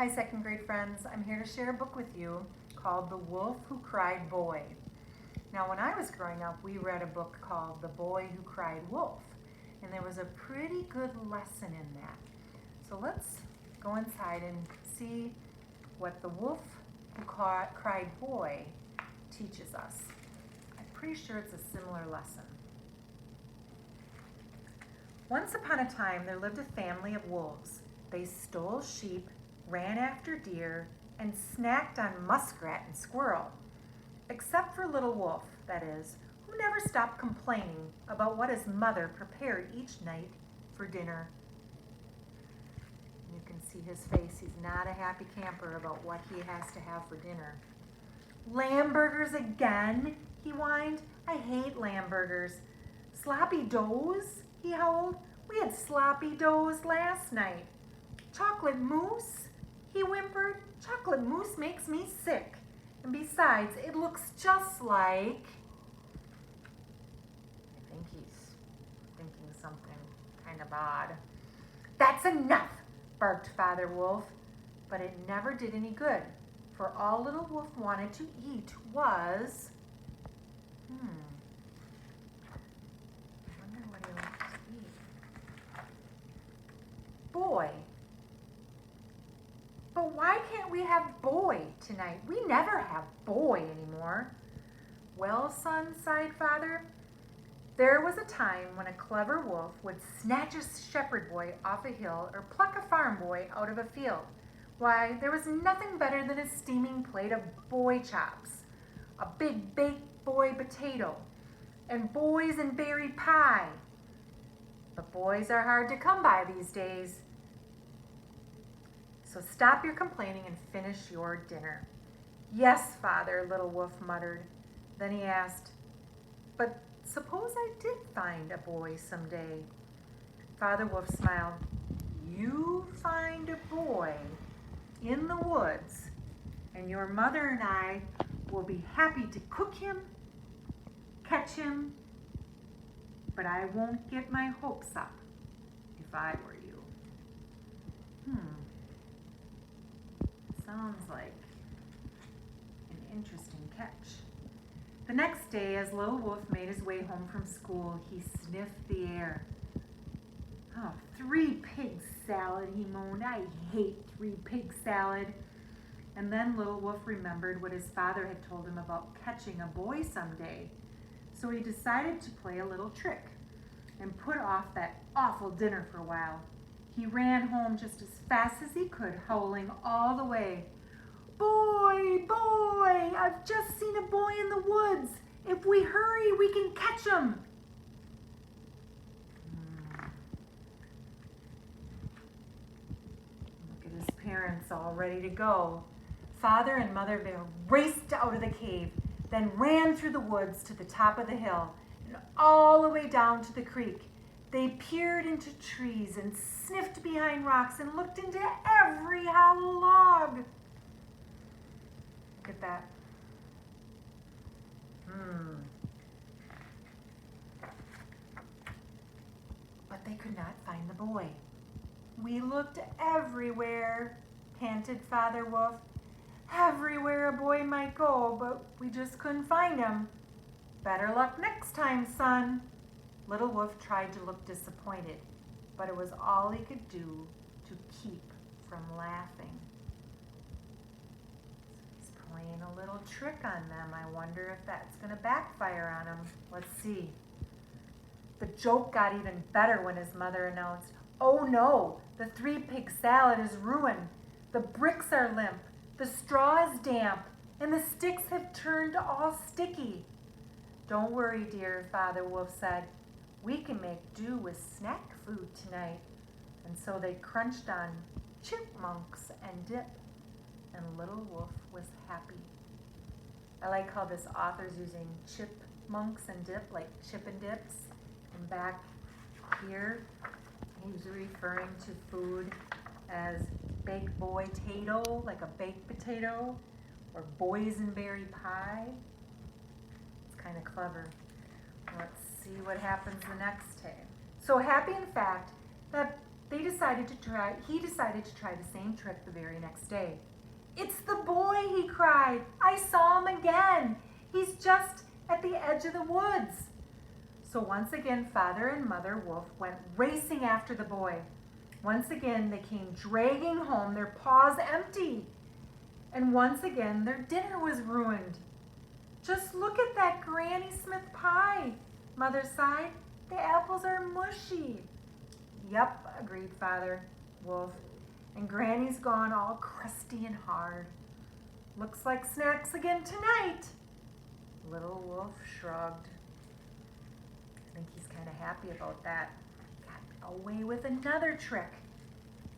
Hi, second grade friends. I'm here to share a book with you called The Wolf Who Cried Boy. Now, when I was growing up, we read a book called The Boy Who Cried Wolf, and there was a pretty good lesson in that. So let's go inside and see what The Wolf Who Cried Boy teaches us. I'm pretty sure it's a similar lesson. Once upon a time, there lived a family of wolves. They stole sheep, ran after deer, and snacked on muskrat and squirrel. Except for Little Wolf, that is, who never stopped complaining about what his mother prepared each night for dinner. You can see his face. He's not a happy camper about what he has to have for dinner. Lamb burgers again, he whined. I hate lamb burgers. Sloppy doughs, he howled. We had sloppy doughs last night. Chocolate mousse, he whimpered. Chocolate mousse makes me sick. And besides, it looks just like... I think he's thinking something kind of odd. That's enough, barked Father Wolf. But it never did any good, for all Little Wolf wanted to eat was... I wonder what he likes to eat. Boy. But why can't we have boy tonight? We never have boy anymore. Well, son, sighed Father, there was a time when a clever wolf would snatch a shepherd boy off a hill or pluck a farm boy out of a field. Why, there was nothing better than a steaming plate of boy chops, a big baked boy potato, and boys and berry pie. But boys are hard to come by these days. So stop your complaining and finish your dinner. Yes, Father, Little Wolf muttered. Then he asked, but suppose I did find a boy someday. Father Wolf smiled. You find a boy in the woods, and your mother and I will be happy to cook him, catch him, but I won't get my hopes up if I were you. Sounds like an interesting catch. The next day, as Little Wolf made his way home from school, he sniffed the air. Oh, 3 pig salad, he moaned. I hate 3 pig salad. And then Little Wolf remembered what his father had told him about catching a boy someday. So he decided to play a little trick and put off that awful dinner for a while. He ran home just as fast as he could, howling all the way. Boy, boy, I've just seen a boy in the woods. If we hurry, we can catch him. Look at his parents all ready to go. Father and Mother Bear raced out of the cave, then ran through the woods to the top of the hill and all the way down to the creek. They peered into trees and sniffed behind rocks and looked into every hollow log. Look at that. But they could not find the boy. We looked everywhere, panted Father Wolf. Everywhere a boy might go, but we just couldn't find him. Better luck next time, son. Little Wolf tried to look disappointed, but it was all he could do to keep from laughing. He's playing a little trick on them. I wonder if that's going to backfire on him. Let's see. The joke got even better when his mother announced, oh no, the 3 pig salad is ruined. The bricks are limp, the straw is damp, and the sticks have turned all sticky. Don't worry, dear, Father Wolf said. We can make do with snack food tonight. And so they crunched on chipmunks and dip, and Little Wolf was happy. I like how this author's using chipmunks and dip, like chip and dips. And back here, he's referring to food as baked boy-tato, like a baked potato, or boysenberry pie. It's kind of clever. Let's see what happens the next day. So happy, in fact, that he decided to try the same trick the very next day. "It's the boy," he cried. "I saw him again. He's just at the edge of the woods." So once again, Father and Mother Wolf went racing after the boy. Once again, they came dragging home, their paws empty. And once again, their dinner was ruined. "Just look at that Granny Smith pie," Mother sighed. "The apples are mushy." "Yep," agreed Father Wolf. "And Granny's gone all crusty and hard. Looks like snacks again tonight." Little Wolf shrugged. I think he's kind of happy about that. Got away with another trick.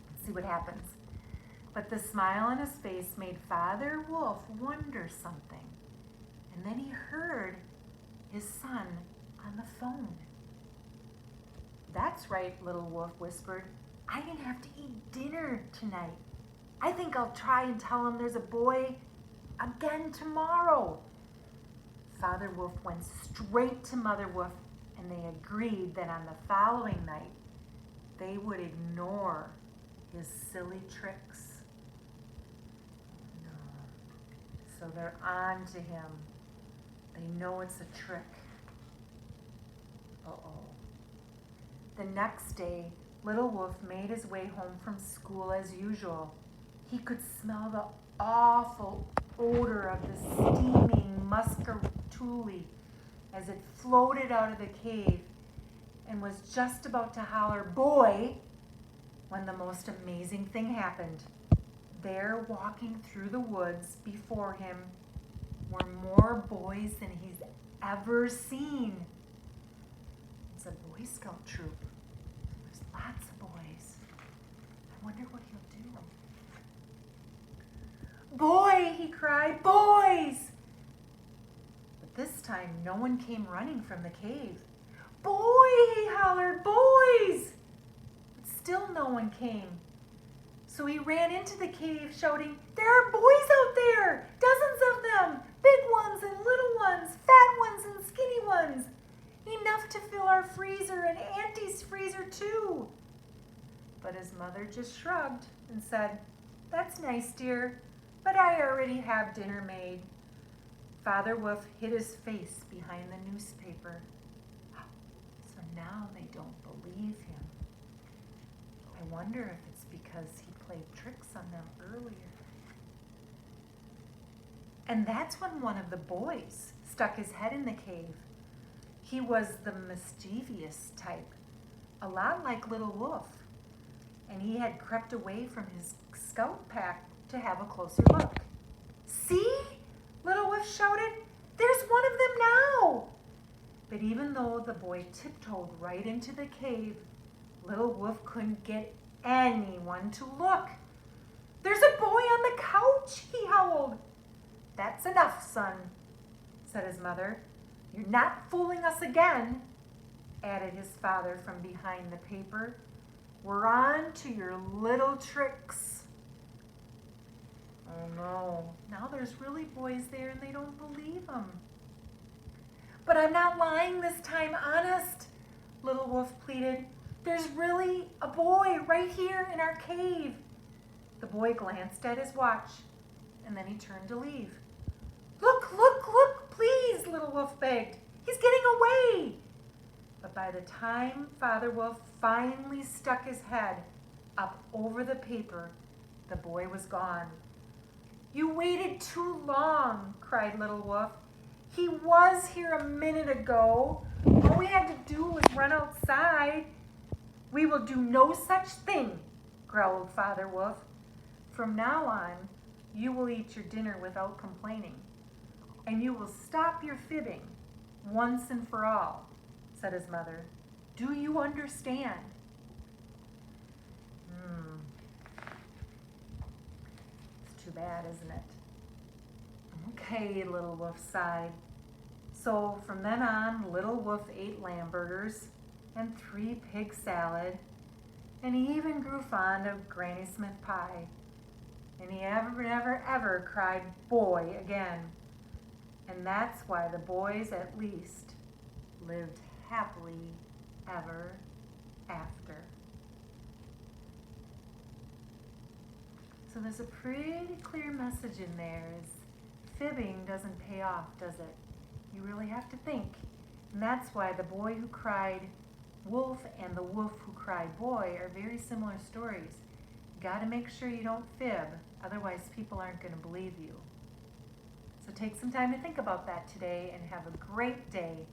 Let's see what happens. But the smile on his face made Father Wolf wonder something. And then he heard his son on the phone. "That's right," Little Wolf whispered. "I didn't have to eat dinner tonight. I think I'll try and tell him there's a boy again tomorrow." Father Wolf went straight to Mother Wolf, and they agreed that on the following night, they would ignore his silly tricks. No. So they're on to him. They know it's a trick. Uh-oh. The next day, Little Wolf made his way home from school as usual. He could smell the awful odor of the steaming muscatuli as it floated out of the cave, and was just about to holler, "Boy," when the most amazing thing happened. There, walking through the woods before him, were more boys than he's ever seen. It's a Boy Scout troop. There's lots of boys. I wonder what he'll do. "Boy," he cried, "boys!" But this time, no one came running from the cave. "Boy," he hollered, "boys!" But still no one came. So he ran into the cave shouting, "There are boys out there! Dozens of them! Big ones and little ones, fat ones and skinny ones. Enough to fill our freezer and Auntie's freezer too." But his mother just shrugged and said, "That's nice, dear, but I already have dinner made." Father Wolf hid his face behind the newspaper. So now they don't believe him. I wonder if it's because he played tricks on them earlier. And that's when one of the boys stuck his head in the cave. He was the mischievous type, a lot like Little Wolf, and he had crept away from his scout pack to have a closer look. "See?" Little Wolf shouted. "There's one of them now!" But even though the boy tiptoed right into the cave, Little Wolf couldn't get anyone to look. "There's a boy on the couch," he howled. "That's enough, son," said his mother. "You're not fooling us again," added his father from behind the paper. "We're on to your little tricks." Oh no, now there's really boys there and they don't believe him. "But I'm not lying this time, honest," Little Wolf pleaded. "There's really a boy right here in our cave." The boy glanced at his watch and then he turned to leave. "Look, look, look, please," Little Wolf begged. "He's getting away." But by the time Father Wolf finally stuck his head up over the paper, the boy was gone. "You waited too long," cried Little Wolf. "He was here a minute ago. All we had to do was run outside." "We will do no such thing," growled Father Wolf. "From now on, you will eat your dinner without complaining, and you will stop your fibbing once and for all," said his mother. "Do you understand?" It's too bad, isn't it? "Okay," Little Wolf sighed. So from then on, Little Wolf ate lamb burgers and 3 pig salad, and he even grew fond of Granny Smith pie. And he never cried "boy" again. And that's why the boys at least lived happily ever after. So there's a pretty clear message in there is fibbing doesn't pay off, does it? You really have to think. And that's why the boy who cried wolf and the wolf who cried boy are very similar stories. You got to make sure you don't fib, otherwise people aren't going to believe you. So take some time to think about that today and have a great day.